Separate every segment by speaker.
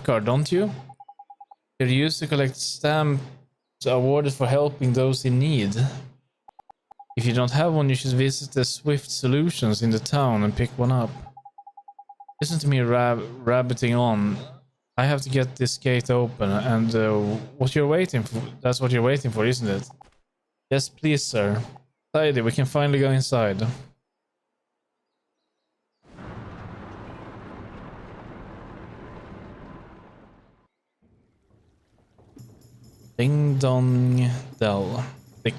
Speaker 1: card, don't you? You're used to collect stamps awarded for helping those in need. If you don't have one, you should visit the Swift Solutions in the town and pick one up. Listen to me rabbiting on. I have to get this gate open, and what you're waiting for, that's what you're waiting for, isn't it? Yes, please, sir. Tidy, we can finally go inside. Ding Dong Dell. The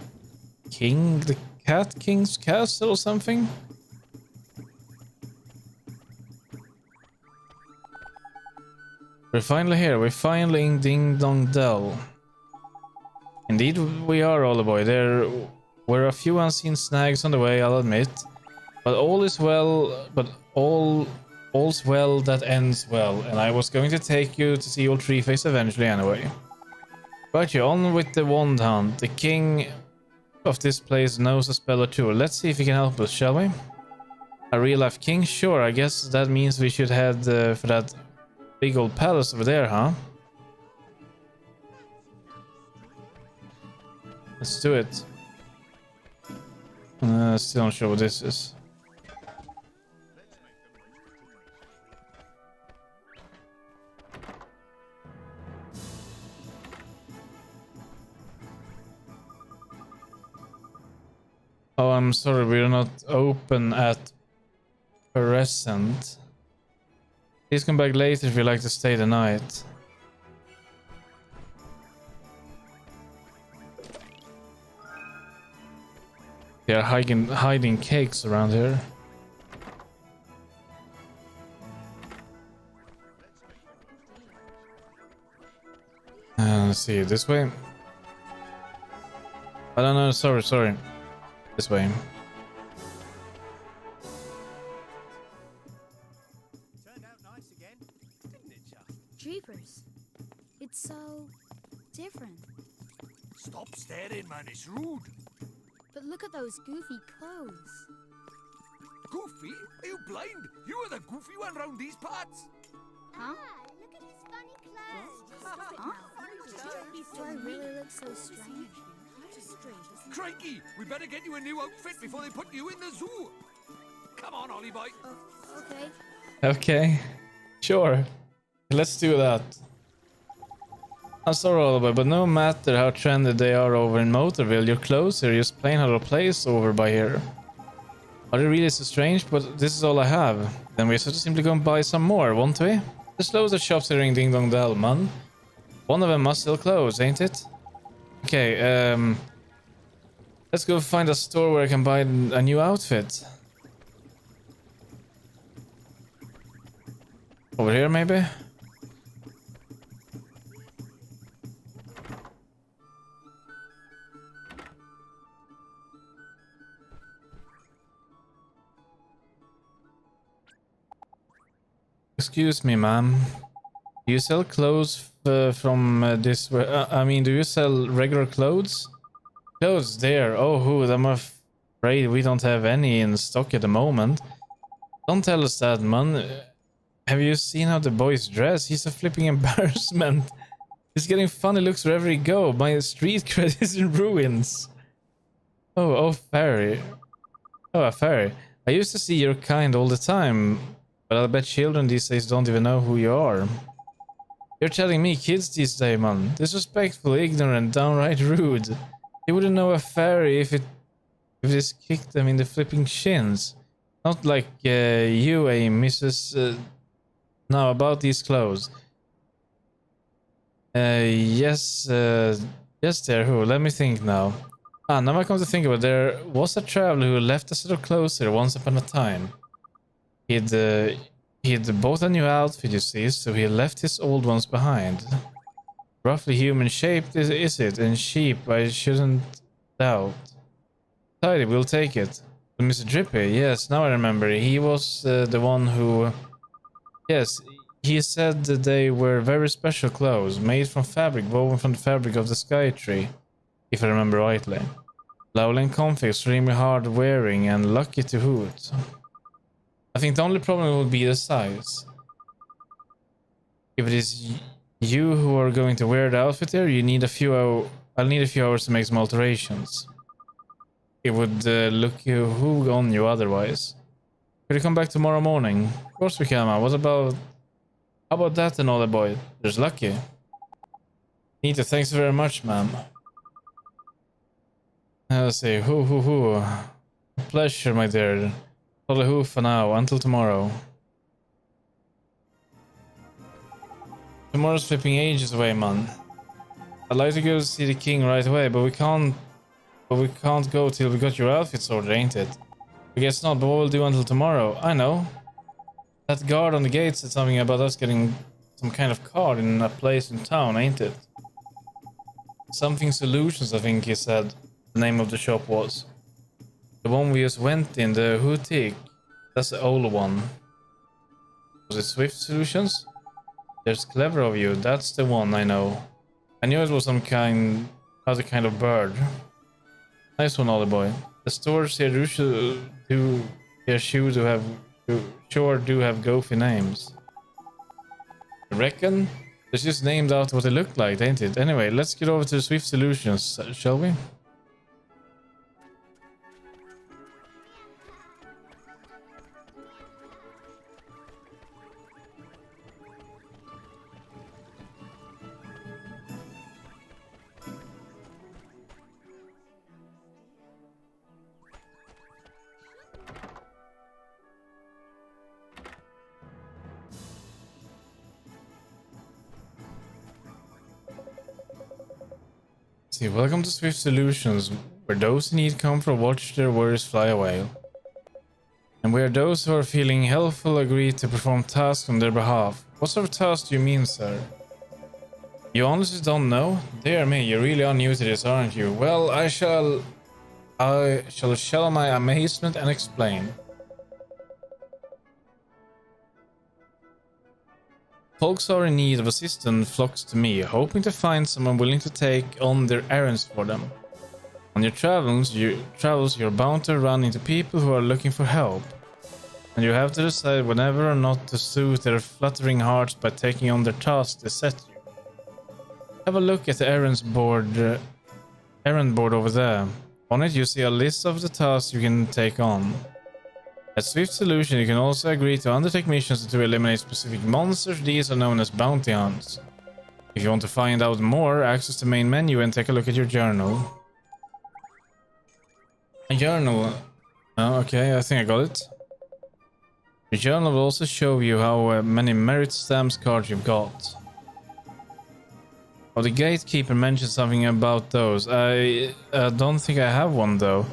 Speaker 1: Cat King's castle or something? We're finally here. We're finally in Ding Dong Dell. Indeed, we are, Oldboy. There were a few unseen snags on the way, I'll admit. But all is well. All's well that ends well. And I was going to take you to see old Treeface eventually anyway. Right, you're on with the wand hunt. The king of this place knows a spell or two. Let's see if he can help us, shall we? A real life king? Sure, I guess that means we should head for that big old palace over there, huh? Let's do it. Still not sure what this is. Oh, I'm sorry, we're not open at present. Please come back later if you'd like to stay the night. They are hiding cakes around here. Let's see, this way? I don't know, sorry. This way.
Speaker 2: Turned out nice again, didn't it, Chuck?
Speaker 3: Jeepers. It's so different.
Speaker 2: Stop staring, man, it's rude.
Speaker 3: But look at those goofy clothes.
Speaker 2: Goofy? Are you blind? You are the goofy one round these parts.
Speaker 3: Huh?
Speaker 4: Look at his funny clothes.
Speaker 3: Huh? Do I really look so strange?
Speaker 2: Crikey, we better get you a new outfit before they put you in the zoo. Come on, Ollie boy.
Speaker 3: Okay.
Speaker 1: Okay. Sure. Let's do that. I'm sorry, Oliver, but no matter how trendy they are over in Motorville, your clothes are just plain ArahorPlays over by here. Are they really so strange? But this is all I have. Then we're simply going to buy some more, won't we? There's loads of shops here in Ding Dong Dell, man. One of them must sell clothes, ain't it? Okay, let's go find a store where I can buy a new outfit. Over here, maybe? Excuse me, ma'am. Do you sell clothes from this? I mean, do you sell regular clothes? Clothes there. Oh, who? I'm afraid we don't have any in stock at the moment. Don't tell us that, man. Have you seen how the boy's dressed? He's a flipping embarrassment. He's getting funny looks wherever he go. My street cred is in ruins. Oh, fairy. Oh, a fairy. I used to see your kind all the time, but I'll bet children these days don't even know who you are. You're telling me kids these days, man. Disrespectful, ignorant, downright rude. You wouldn't know a fairy if this kicked them in the flipping shins. Not like you, Mrs. Now about these clothes. Yes, there. Who? Let me think now. Now I come to think about it, there was a traveler who left a set of clothes here once upon a time. He'd bought a new outfit, you see, so he left his old ones behind. Roughly human shaped is it, and cheap, I shouldn't doubt. Tidy, we'll take it. Mr. Drippy, yes, now I remember. He was the one who... Yes, he said that they were very special clothes, made from fabric, woven from the fabric of the sky tree, if I remember rightly. Lovely and comfy, extremely hard wearing, and lucky to hoot. I think the only problem would be the size. If it is you who are going to wear the outfit there, you need a few I'll need a few hours to make some alterations. It would look who on you otherwise. Could you come back tomorrow morning? Of course we can, man. What about... How about that and all the boy? There's Lucky. Nita, thanks very much, ma'am. Let's see. Who. Pleasure, my dear. Who for now. Until tomorrow. Tomorrow's flipping ages away, man. I'd like to go see the king right away, but we can't go till we got your outfits ordered, ain't it? I guess not, but what we'll do until tomorrow. I know. That guard on the gate said something about us getting some kind of card in a place in town, ain't it? Something Solutions, I think he said the name of the shop was. The one we just went in, the Houtique. That's the old one. Was it Swift Solutions? There's clever of you, that's the one I know. I knew it was some other kind of bird. Nice one, Ollie boy. The stores here sure do have goofy names. I reckon? It's just named out what it looked like, ain't it? Anyway, let's get over to Swift Solutions, shall we? See, welcome to Swift Solutions, where those in need come for watch their worries fly away. And where those who are feeling helpful agree to perform tasks on their behalf. What sort of tasks do you mean, sir? You honestly don't know? Dear me, you really are new to this, aren't you? Well, I shall show my amazement and explain. Folks are in need of assistance flocks to me, hoping to find someone willing to take on their errands for them. On your travels, you're bound to run into people who are looking for help, and you have to decide whether or not to soothe their fluttering hearts by taking on their tasks they set you. Have a look at the errand board over there. On it, you see a list of the tasks you can take on. At Swift Solution, you can also agree to undertake missions to eliminate specific monsters. These are known as bounty hunts. If you want to find out more, access the main menu and take a look at your journal. A journal. Oh, okay, I think I got it. The journal will also show you how many merit stamps cards you've got. Oh, the gatekeeper mentioned something about those. I don't think I have one though.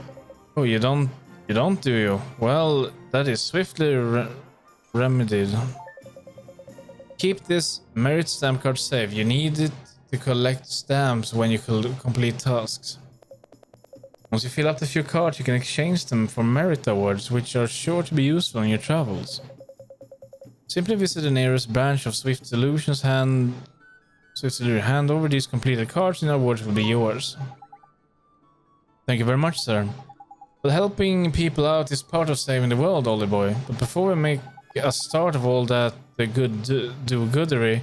Speaker 1: Oh, you don't? You don't, do you? Well, that is swiftly remedied. Keep this merit stamp card safe. You need it to collect stamps when you complete tasks. Once you fill up the few cards, you can exchange them for merit awards, which are sure to be useful in your travels. Simply visit the nearest branch of Swift Solutions, hand over these completed cards, and awards will be yours. Thank you very much, sir. Well, helping people out is part of saving the world, Ollie boy. But before we make a start of all that do-goodery,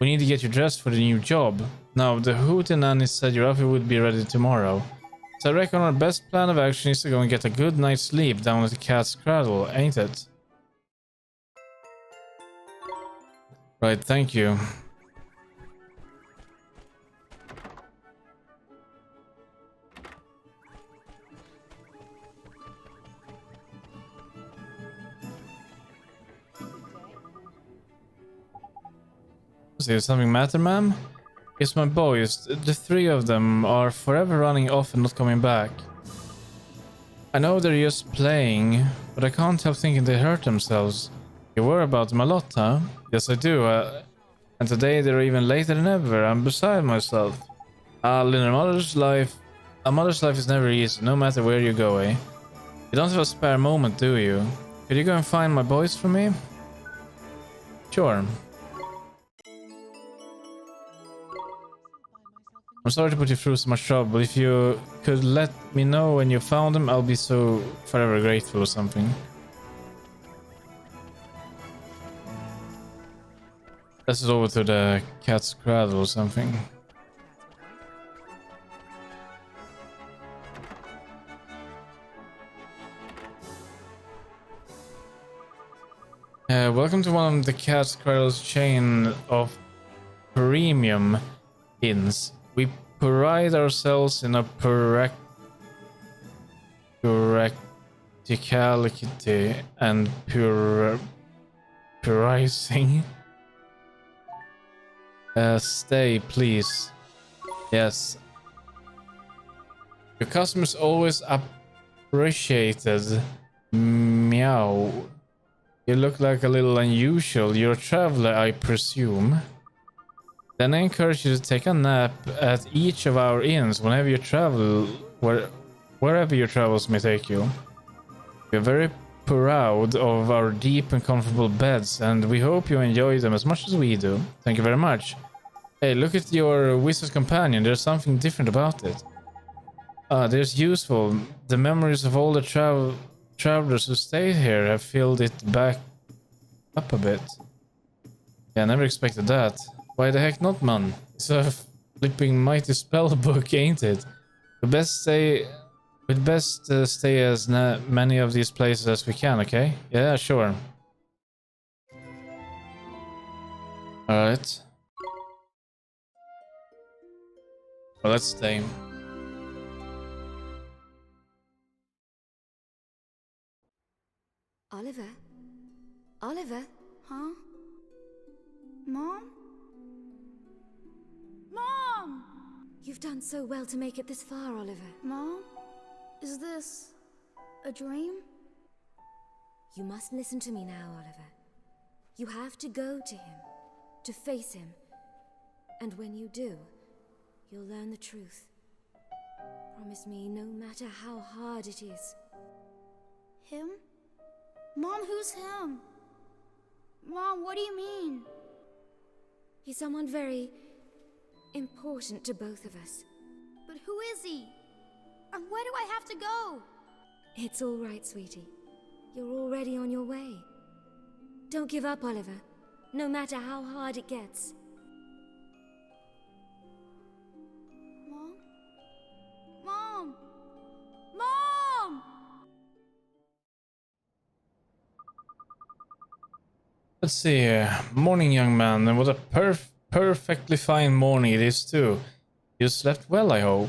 Speaker 1: we need to get you dressed for the new job. Now, the hootenanny said your outfit would be ready tomorrow. So I reckon our best plan of action is to go and get a good night's sleep down at the cat's cradle, ain't it? Right, thank you. Does something matter, ma'am? Yes, my boys. The three of them are forever running off and not coming back. I know they're just playing, but I can't help thinking they hurt themselves. You worry about them a lot, huh? Yes, I do. And today they're even later than ever. I'm beside myself. In a mother's life is never easy, no matter where you go, eh? You don't have a spare moment, do you? Could you go and find my boys for me? Sure. I'm sorry to put you through so much trouble, but if you could let me know when you found them, I'll be so forever grateful or something. Let's go over to the cat's cradle or something. Welcome to one of the cat's cradle's chain of premium inns. We pride ourselves in a practicality and pricing. Stay, please. Yes. Your customers always appreciated. Meow. You look like a little unusual. You're a traveler, I presume. Then I encourage you to take a nap at each of our inns whenever you travel, wherever your travels may take you. We're very proud of our deep and comfortable beds, and we hope you enjoy them as much as we do. Thank you very much. Hey, look at your wizard companion. There's something different about it. There's useful. The memories of all the travelers who stayed here have filled it back up a bit. Yeah, I never expected that. Why the heck not, man? It's a flipping mighty spell book, ain't it? We'd best stay as many of these places as we can, okay? Yeah, sure. Alright. Well, let's stay.
Speaker 3: Oliver? Oliver?
Speaker 4: Huh? Mom? Mom!
Speaker 3: You've done so well to make it this far, Oliver.
Speaker 4: Mom? Is this a dream?
Speaker 3: You must listen to me now, Oliver. You have to go to him, to face him. And when you do, you'll learn the truth. Promise me, no matter how hard it is.
Speaker 4: Him? Mom, who's him? Mom, what do you mean?
Speaker 3: He's someone very important to both of us.
Speaker 4: But who is he? And where do I have to go?
Speaker 3: It's all right, sweetie. You're already on your way. Don't give up, Oliver, no matter how hard it gets.
Speaker 4: Mom? Mom! Mom!
Speaker 1: Let's see here. Morning, young man. And what a perfectly fine morning it is, too. You slept well, I hope.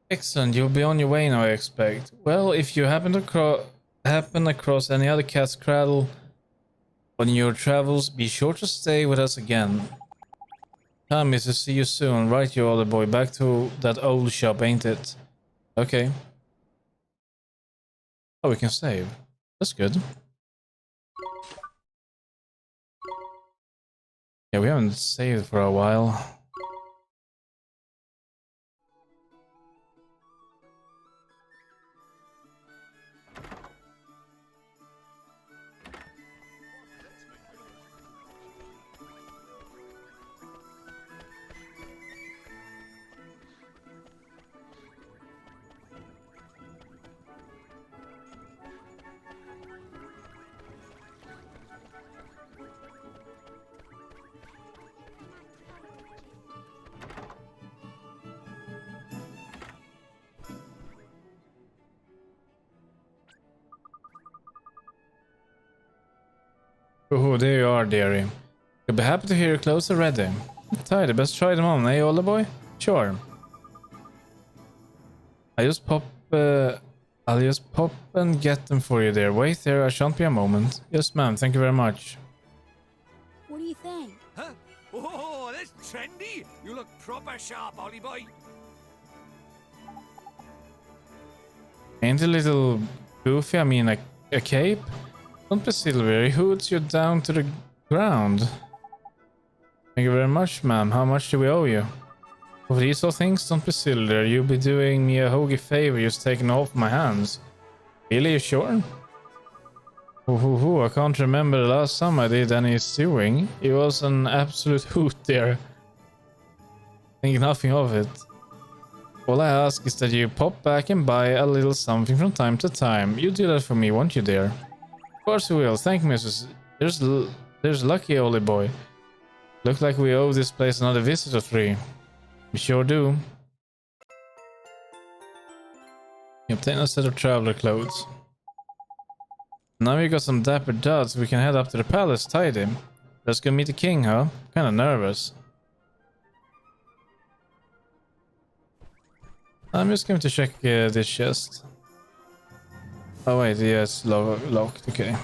Speaker 1: Excellent. You'll be on your way now, I expect. Well, if you happen across any other cat's cradle on your travels, be sure to stay with us again. Promise to see you soon. Right, you other boy. Back to that old shop, ain't it? Okay. Oh, we can save. That's good. Yeah, we haven't saved for a while. Oh, there you are, dearie. You'll be happy to hear your clothes are ready. Tidy, best try them on, eh, older boy? Sure. I'll just pop and get them for you there. Wait there, I shan't be a moment. Yes, ma'am, thank you very much.
Speaker 4: What do you think?
Speaker 2: Huh? Oh, that's trendy. You look proper sharp, Ollie boy.
Speaker 1: Ain't a little goofy? I mean, a cape? Don't be silly, he hoots you down to the ground. Thank you very much, ma'am. How much do we owe you? For these all things, don't be silly there. You'll be doing me a hoagie favor just taking off my hands. Really, you sure? I can't remember the last time I did any sewing. It was an absolute hoot there. Think nothing of it. All I ask is that you pop back and buy a little something from time to time. You do that for me, won't you, dear? course we will. Thank you, Mrs. There's lucky, old boy. Look like we owe this place another visit or three. We sure do. You obtain a set of traveler clothes. Now we got some dapper duds, we can head up to the palace, tidy. Let's go meet the king, huh? Kinda nervous. I'm just going to check this chest. Oh wait, yeah, it's locked, okay.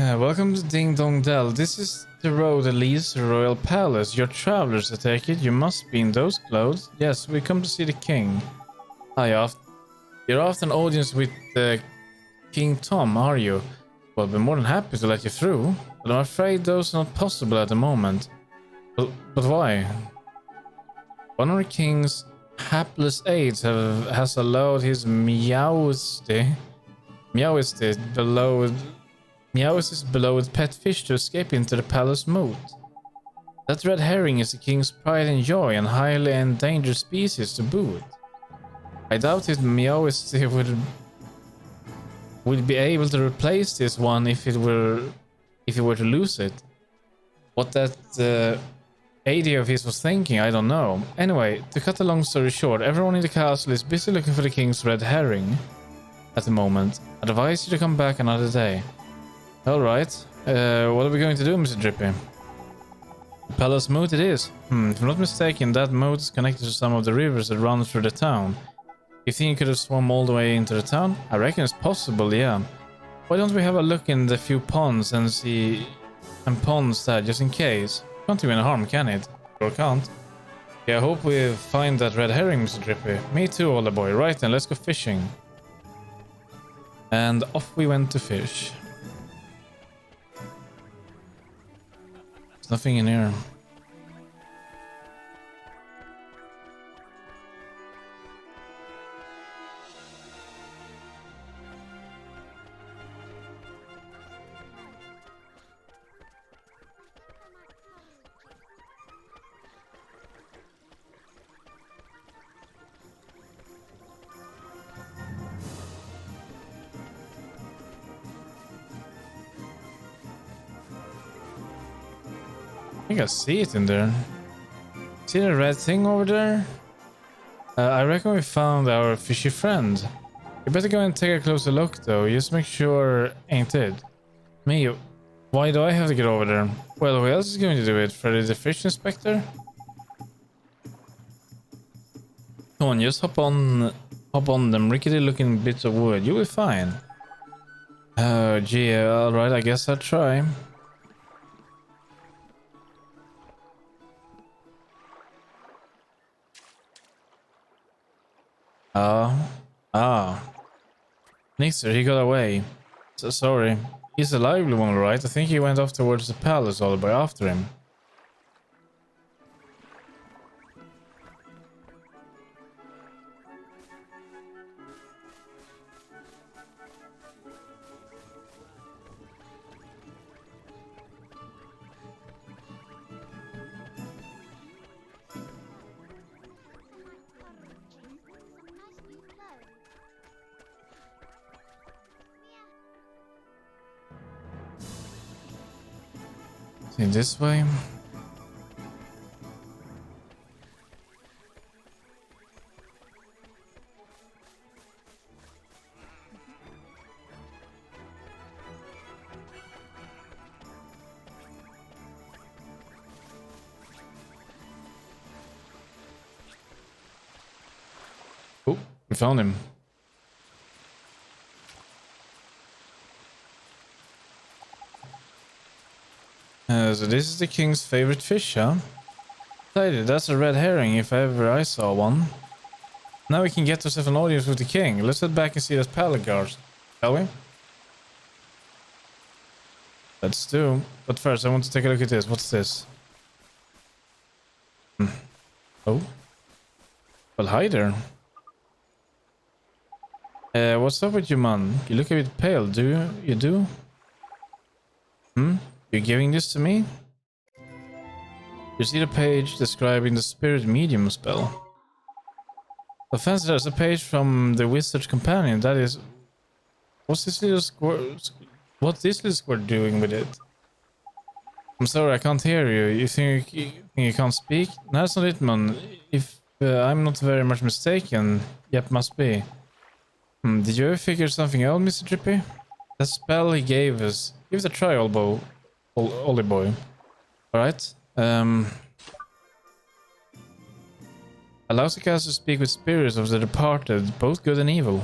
Speaker 1: Welcome to Ding Dong Dell. This is the road that leads to the royal palace. You're travelers, I take it. You must be in those clothes. Yes, we come to see the king. Hi, you're after an audience with King Tom, are you? Well, I'll be more than happy to let you through, but I'm afraid those are not possible at the moment. But why? One of the king's hapless aides has allowed his Meows's beloved pet fish to escape into the palace moat. That red herring is the king's pride and joy, and highly endangered species to boot. I doubt if Meowist would be able to replace this one if he were to lose it. What that AD of his was thinking, I don't know. Anyway, to cut a long story short, everyone in the castle is busy looking for the king's red herring at the moment. I'd advise you to come back another day. Alright, what are we going to do, Mr. Drippy? The palace moat it is. If I'm not mistaken, that moat is connected to some of the rivers that run through the town. You think you could have swum all the way into the town? I reckon it's possible, yeah. Why don't we have a look in the few ponds and see... and ponds that, just in case. Can't do any harm, can it? Or can't. Yeah, I hope we find that red herring, Mr. Drippy. Me too, older boy. Right then, let's go fishing. And off we went to fish. There's nothing in here. I think I see it in there. See the red thing over there? I reckon we found our fishy friend. You better go and take a closer look though, just make sure ain't it. Me, why do I have to get over there? Well, who else is going to do it? Freddy the fish inspector? Come on, just hop on them rickety looking bits of wood, you'll be fine. Oh gee, alright, I guess I'll try. Nixer, he got away. So sorry. He's a lively one, right? I think he went off towards the palace all the way after him. In this way. Oh, we found him. So this is the king's favorite fish, huh? excited. That's a red herring if ever I saw one. Now we can get ourselves an audience with the king. Let's head back and see those palace guards, shall we? Let's do. But first, I want to take a look at this. What's this? Oh. Well, hi there. What's up with you, man? You look a bit pale. Do you? You do? You're giving this to me? You see the page describing the spirit medium spell. Offense, there's a page from the wizard's companion. That is... What's this little square... What's this little square doing with it? I'm sorry, I can't hear you. You think you can't speak? No, that's not it, man. If I'm not very much mistaken, yep, must be. Did you ever figure something out, Mr. Drippy? That spell he gave us. Give it a try, Ollie boy. Alright. Allows the cast to speak with spirits of the departed, both good and evil.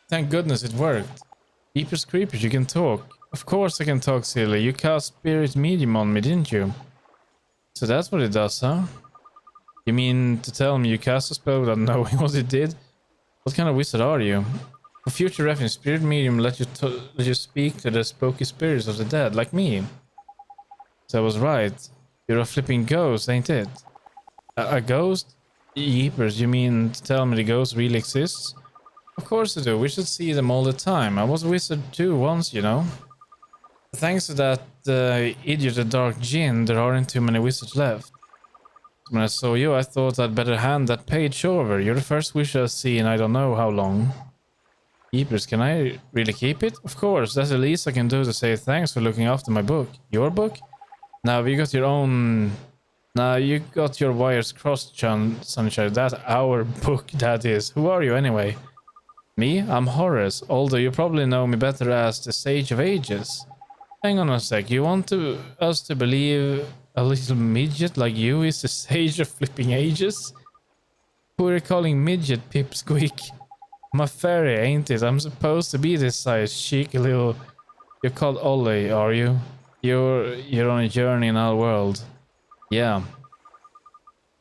Speaker 1: Thank goodness it worked. Keepers creepers, you can talk. Of course I can talk, silly. You cast spirit medium on me, didn't you? So that's what it does, huh? You mean to tell me you cast a spell without knowing what it did? What kind of wizard are you? For future reference, spirit medium let you speak to the spooky spirits of the dead, like me. So I was right. You're a flipping ghost, ain't it? A ghost? Yeepers, you mean to tell me the ghost really exists? Of course I do. We should see them all the time. I was a wizard too once, you know. Thanks to that idiot, the Dark Djinn, there aren't too many wizards left. When I saw you, I thought I'd better hand that page over. You're the first wizard I've seen in I don't know how long. Keepers, can I really keep it? Of course, that's the least I can do to say thanks for looking after my book. Your book? Now you got your own... Now you got your wires crossed, Sunshine. That's our book, that is. Who are you anyway? Me? I'm Horace, although you probably know me better as the Sage of Ages. Hang on a sec, you want us to believe a little midget like you is the Sage of Flipping Ages? Who are you calling midget, pipsqueak? I'm a fairy, ain't it? I'm supposed to be this size, cheeky little... You're called Ollie, are you? You're on a journey in our world. Yeah.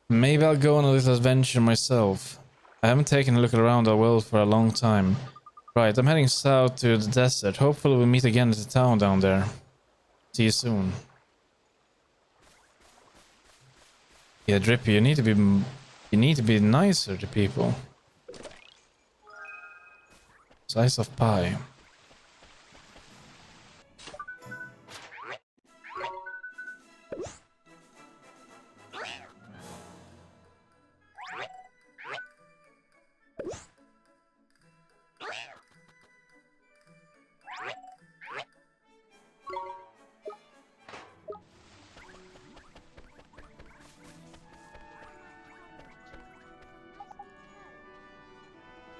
Speaker 1: Maybe I'll go on a little adventure myself. I haven't taken a look around our world for a long time. Right, I'm heading south to the desert. Hopefully we'll meet again at the town down there. See you soon. Yeah, Drippy, you need to be nicer to people. Slice of pie.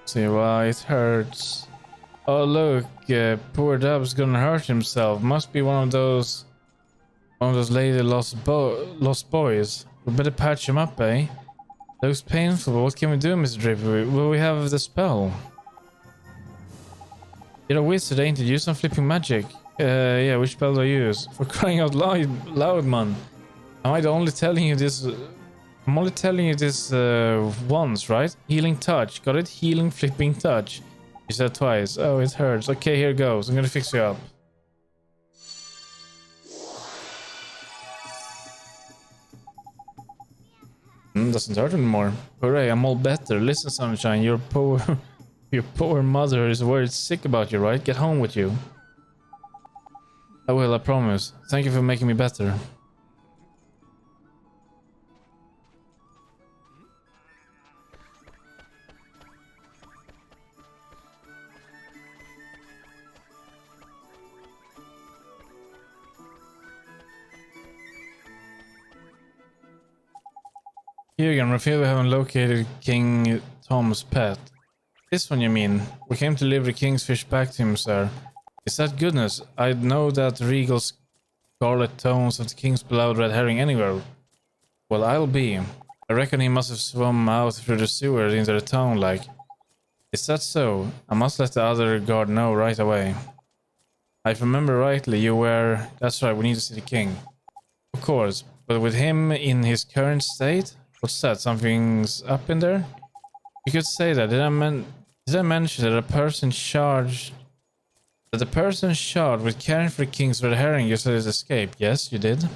Speaker 1: See why it hurts. Oh look, poor Dub's gonna hurt himself. Must be one of those lady lost boys. We better patch him up, eh? Looks painful, but what can we do, Mr. Drippy? Will we have the spell? You're a wizard, ain't you? Use some flipping magic. Yeah, which spell do I use? For crying out loud, man. Am I only telling you this? I'm only telling you this once, right? Healing touch. Got it? Healing flipping touch. You said twice. Oh, it hurts. Okay, here goes. I'm gonna fix you up. Doesn't hurt anymore. Hooray, I'm all better. Listen, Sunshine, your poor mother is worried sick about you, right? Get home with you. I will, I promise. Thank you for making me better. Here again, I feel we haven't located King Tom's pet. This one, you mean? We came to deliver the king's fish back to him, sir. Is that goodness? I'd know that regal scarlet tones of the king's beloved red herring anywhere. Well, I'll be. I reckon he must have swum out through the sewer into the town, like. Is that so? I must let the other guard know right away. If I remember rightly, you were... That's right, we need to see the king. course, but with him in his current state, what's that? Something's up in there? You could say that. Did I mention that the person charged with caring for the king's red herring just let it escape? Yes, you did.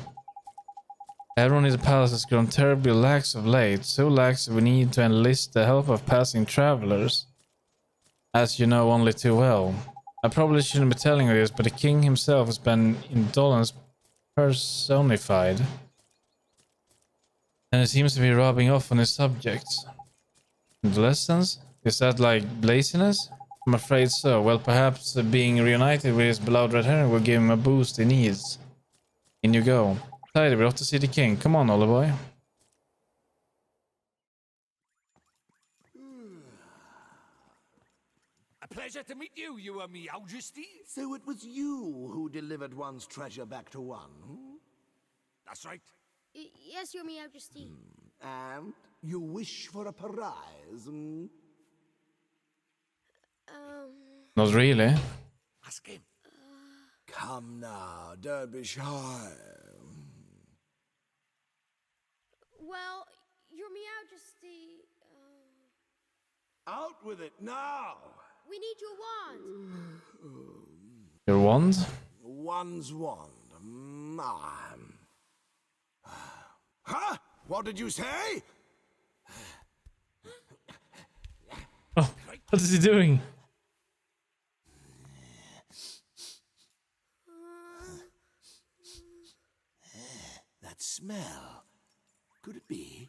Speaker 1: Everyone in the palace has grown terribly lax of late, so lax that we need to enlist the help of passing travelers, as you know only too well. I probably shouldn't be telling you this, but the king himself has been indolence personified, and it seems to be rubbing off on his subjects. Adolescence? Is that like laziness? I'm afraid so. Well, perhaps being reunited with his beloved red herring will give him a boost he needs. In you go. Tidy, we're off to see the king. Come on, Olive boy.
Speaker 2: A pleasure to meet you, Your Majesty.
Speaker 5: So it was you who delivered one's treasure back to one, hmm?
Speaker 2: That's right.
Speaker 4: Yes, Your Majesty.
Speaker 5: And you wish for a prize, hmm?
Speaker 1: Not really.
Speaker 2: Ask him.
Speaker 5: Come now, don't be shy.
Speaker 4: Well, Your Majesty,
Speaker 5: Out with it now!
Speaker 4: we need your wand.
Speaker 1: Your wand?
Speaker 5: One's wand. Huh? What did you say?
Speaker 1: Oh, what is he doing?
Speaker 5: That smell. Could it be?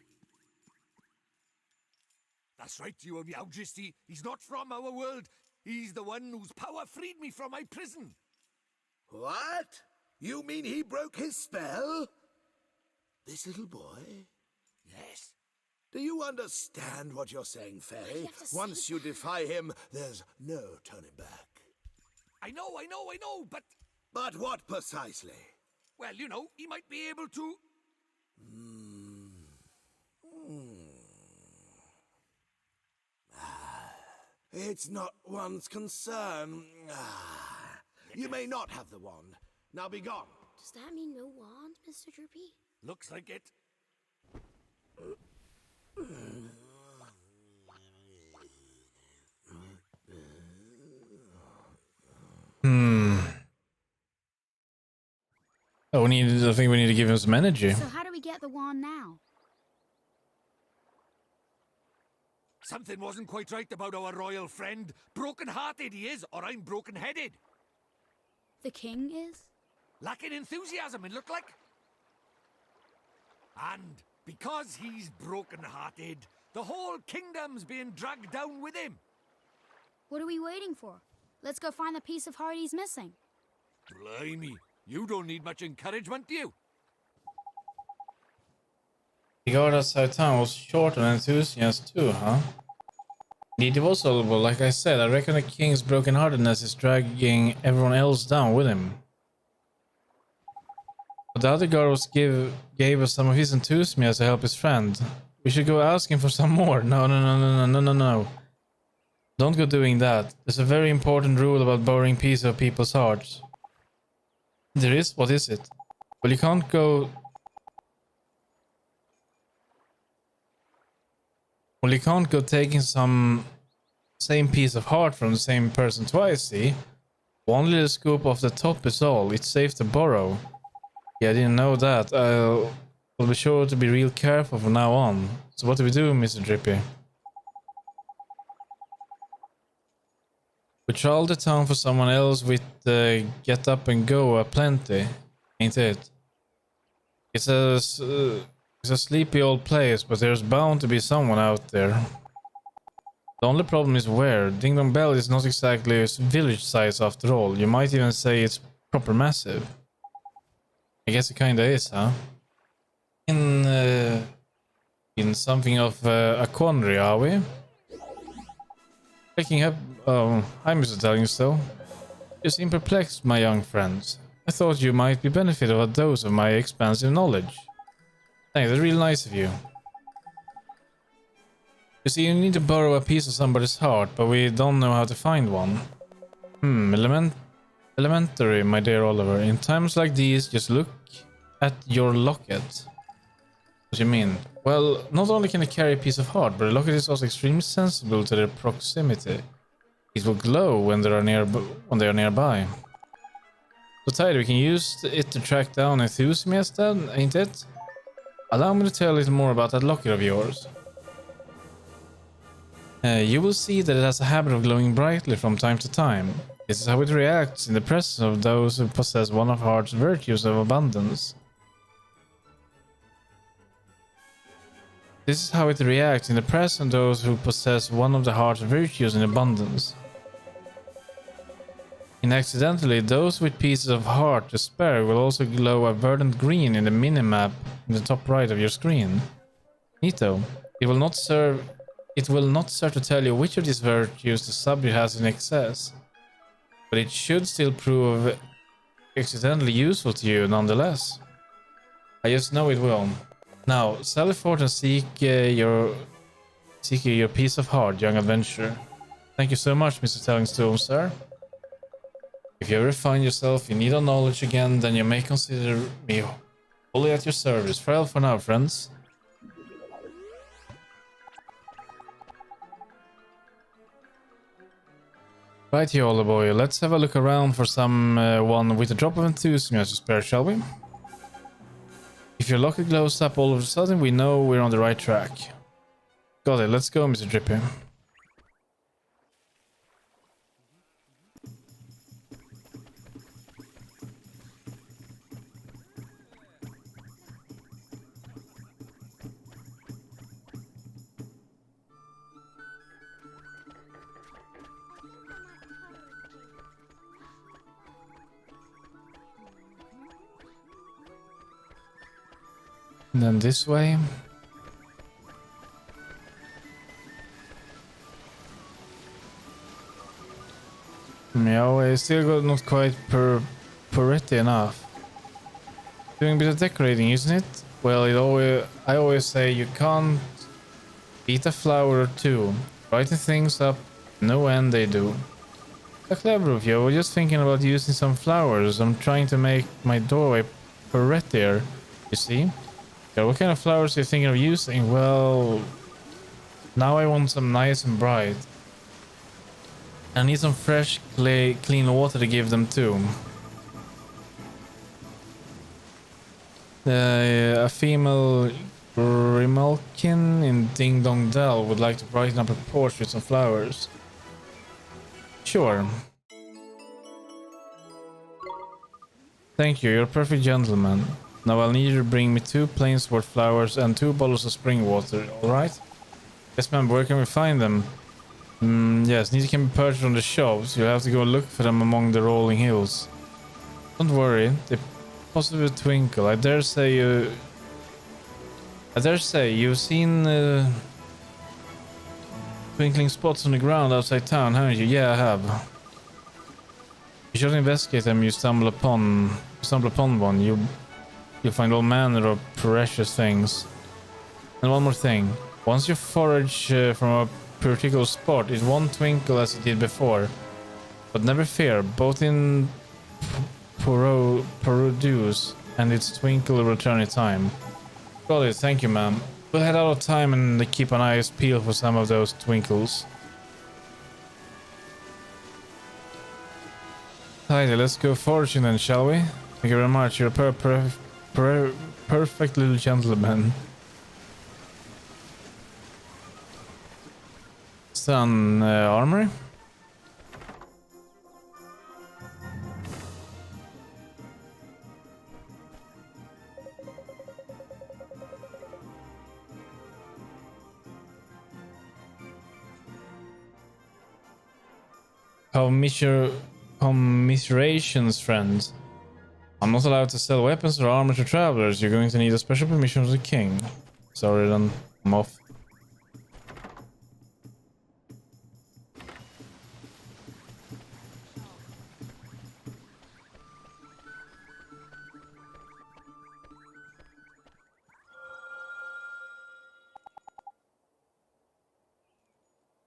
Speaker 2: That's right, Your Majesty. He's not from our world. He's the one whose power freed me from my prison.
Speaker 5: What? You mean he broke his spell? This little boy?
Speaker 2: Yes.
Speaker 5: Do you understand what you're saying, Fairy?
Speaker 4: have to see
Speaker 5: Once you defy him, there's no turning back.
Speaker 2: I know, but...
Speaker 5: But what precisely?
Speaker 2: Well, you know, he might be able to...
Speaker 5: It's not one's concern. You may not have the wand. Now be gone.
Speaker 4: Does that mean no wand, Mr. Droopy?
Speaker 2: Looks like it.
Speaker 1: Oh, I think we need to give him some energy.
Speaker 4: So how do we get the wand now?
Speaker 2: Something wasn't quite right about our royal friend. Broken-hearted he is, or I'm broken-headed.
Speaker 4: The king is?
Speaker 2: Lacking enthusiasm, it looked like. And because he's broken-hearted, the whole kingdom's being dragged down with him.
Speaker 4: What are we waiting for? Let's go find the piece of heart he's missing.
Speaker 2: Blimey, you don't need much encouragement, do you?
Speaker 1: The guard outside town was short on enthusiasm too, huh? Indeed, it was soluble. Like I said, I reckon the king's brokenheartedness is dragging everyone else down with him. But the other guard gave us some of his enthusiasm to help his friend. We should go ask him for some more. No. Don't go doing that. There's a very important rule about borrowing pieces of people's hearts. There is? What is it? Well, you can't go... Well, you can't go taking some same piece of heart from the same person twice, see? One little scoop off the top is all. It's safe to borrow. Yeah, I didn't know that. I'll be sure to be real careful from now on. So what do we do, Mr. Drippy? We travel the town for someone else with get up and go aplenty, ain't it? It's a sleepy old place, but there's bound to be someone out there. The only problem is where. Ding Dong Bell is not exactly village size after all. You might even say it's proper massive. I guess it kinda is, huh? In something of a quandary, are we? Picking up... Oh, hi Mr. Tellingstow. You seem perplexed, my young friends. I thought you might be benefited of a dose of my expansive knowledge. Thanks, that's really nice of you. You see, you need to borrow a piece of somebody's heart, but we don't know how to find one. Elementary, my dear Oliver. In times like these, just look at your locket. What do you mean? Well, not only can it carry a piece of heart, but the locket is also extremely sensible to their proximity. It will glow when they are nearby. So tidy, we can use it to track down enthusiasts then, ain't it? Allow me to tell a little more about that locket of yours. You will see that it has a habit of glowing brightly from time to time. This is how it reacts in the presence of those who possess one of heart's virtues of abundance. This is how it reacts in the presence of those who possess one of the heart's virtues in abundance. Inaccidentally, those with pieces of heart to spare will also glow a verdant green in the minimap in the top right of your screen. Neato. It will not serve to tell you which of these virtues the subject has in excess, but it should still prove accidentally useful to you nonetheless. I just know it will. Now, sally forth and seek your piece of heart, young adventurer. Thank you so much, Mr. Telling Stone, sir. If you ever find yourself in need of knowledge again, then you may consider me wholly at your service. Farewell for now, friends. Right, Yola boy, let's have a look around for someone with a drop of enthusiasm to spare, shall we? If your locket glows up all of a sudden, we know we're on the right track. Got it, let's go, Mr. Drippy. And then this way. Yeah, we still got not quite pretty enough. Doing a bit of decorating, isn't it? Well, I always say you can't eat a flower or two. Writing things up, no end they do. So clever of you. I was just thinking about using some flowers. I'm trying to make my doorway prettier, you see? Yeah, what kind of flowers are you thinking of using? Well, now I want some nice and bright. I need some fresh, clean water to give them too. A female Grimalkin in Ding Dong Dell would like to brighten up her porch with some flowers. Sure. Thank you, you're a perfect gentleman. Now I'll need you to bring me 2 plain sport flowers and 2 bottles of spring water, alright? Yes ma'am, where can we find them? Yes, these can be purchased from the shops. You'll have to go look for them among the rolling hills. Don't worry, they possibly twinkle. I dare say you've seen twinkling spots on the ground outside town, haven't you? Yeah, I have. You should investigate them. You stumble upon one. You'll find all manner of precious things. And one more thing. Once you forage from a particular spot, it won't twinkle as it did before. But never fear, both in produce and its twinkle will return in time. Got it, thank you ma'am. We'll head out of time and keep an eye peeled for some of those twinkles. Tidy, let's go foraging then, shall we? Thank you very much, you're a perfect little gentleman. Sun armor? Commiserations, friends. I'm not allowed to sell weapons or armor to travelers. You're going to need a special permission from the king. Sorry then, I'm off.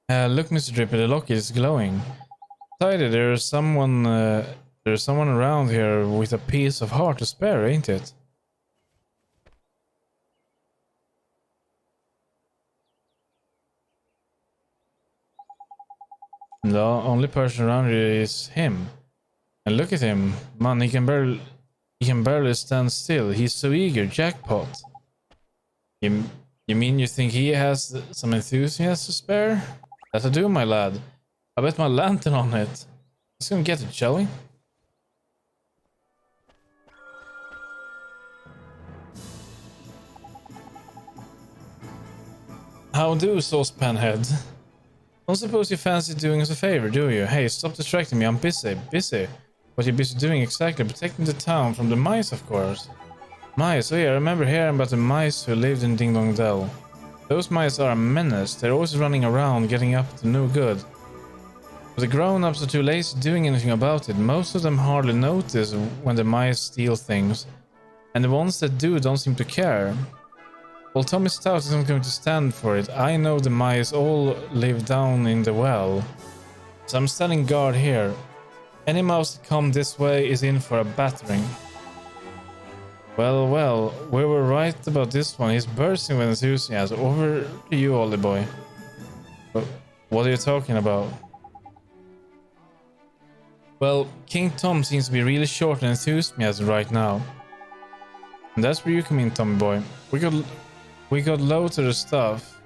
Speaker 1: Look, Mr. Drippy, the locket is glowing. Tidy, there's someone around here with a piece of heart to spare, ain't it? The only person around you is him. And look at him. Man, he can barely stand still. He's so eager. Jackpot. You mean you think he has some enthusiasm to spare? That'll do, my lad. I bet my lantern on it. Let's go get it, shall we? How do, Saucepan Head? Don't suppose you fancy doing us a favor, do you? Hey, stop distracting me, I'm busy. Busy? What are you busy doing exactly? Protecting the town from the mice, of course. Mice? Oh yeah, I remember hearing about the mice who lived in Ding Dong Dell. Those mice are a menace. They're always running around, getting up to no good. But the grown-ups are too lazy doing anything about it. Most of them hardly notice when the mice steal things. And the ones that do don't seem to care. Well, Tommy Stout isn't going to stand for it. I know the mice all live down in the well. So I'm standing guard here. Any mouse that comes this way is in for a battering. Well, well, we were right about this one. He's bursting with enthusiasm. Over to you, Ollie boy. What are you talking about? Well, King Tom seems to be really short on enthusiasm right now. And that's where you come in, Tommy boy. We got loads of the stuff.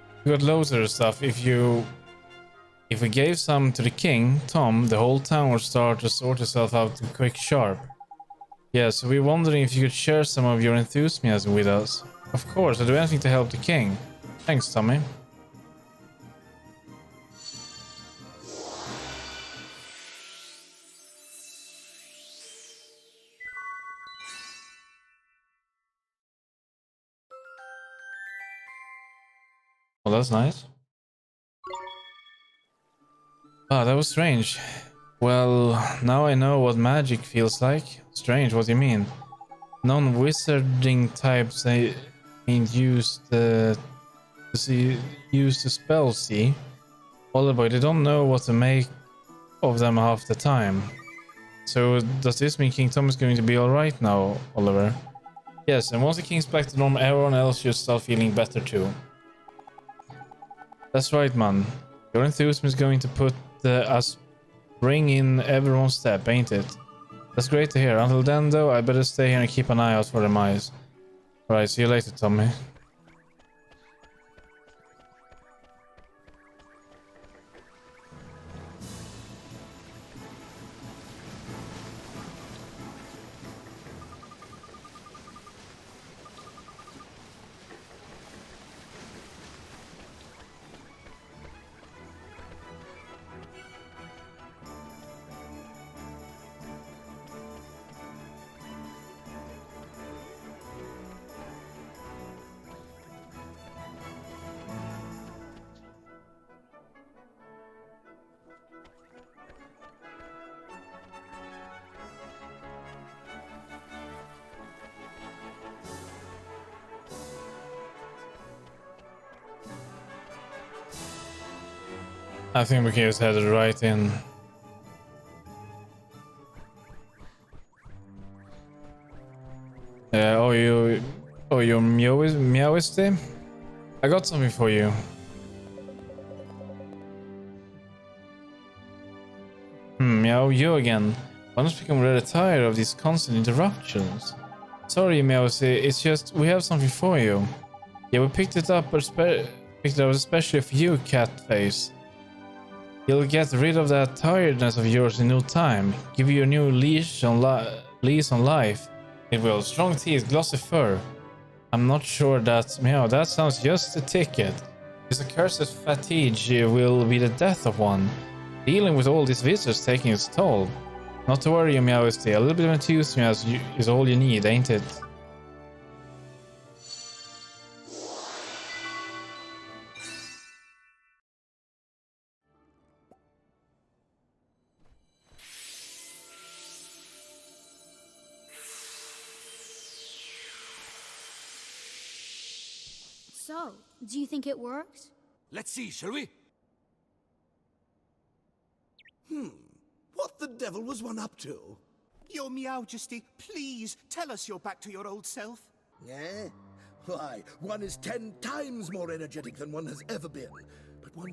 Speaker 1: If we gave some to the king, Tom, the whole town would start to sort itself out quick sharp. Yeah, so we're wondering if you could share some of your enthusiasm with us. Of course, I'll do anything to help the king. Thanks, Tommy. Well, that's nice. Ah, that was strange. Well, now I know what magic feels like. Strange, what do you mean? Non-wizarding types used the spell, see? Oliver, they don't know what to make of them half the time. So does this mean King Tom is going to be alright now, Oliver? Yes, and once the king's back to normal, everyone else should start feeling better too. That's right, man. Your enthusiasm is going to put us bring in everyone's step, ain't it? That's great to hear. Until then, though, I better stay here and keep an eye out for the mice. Alright, see you later, Tommy. I think we can just head right in. You meowisty? I got something for you. Meow, you again. I must become really tired of these constant interruptions. Sorry, Meowsy, it's just we have something for you. Yeah, we picked it up especially for you, Catface. You'll get rid of that tiredness of yours in no time. Give you a new leash on life. It will. Strong teeth, glossy fur. I'm not sure that... Meow, that sounds just a ticket. This accursed fatigue will be the death of one. Dealing with all these visitors taking its toll. Not to worry, Meowisty. A little bit of enthusiasm is all you need, ain't it?
Speaker 4: So, do you think it worked?
Speaker 2: Let's see, shall we?
Speaker 5: What the devil was one up to?
Speaker 6: Your Meowjesty, please tell us you're back to your old self.
Speaker 5: Eh? Why, one is 10 times more energetic than one has ever been. But one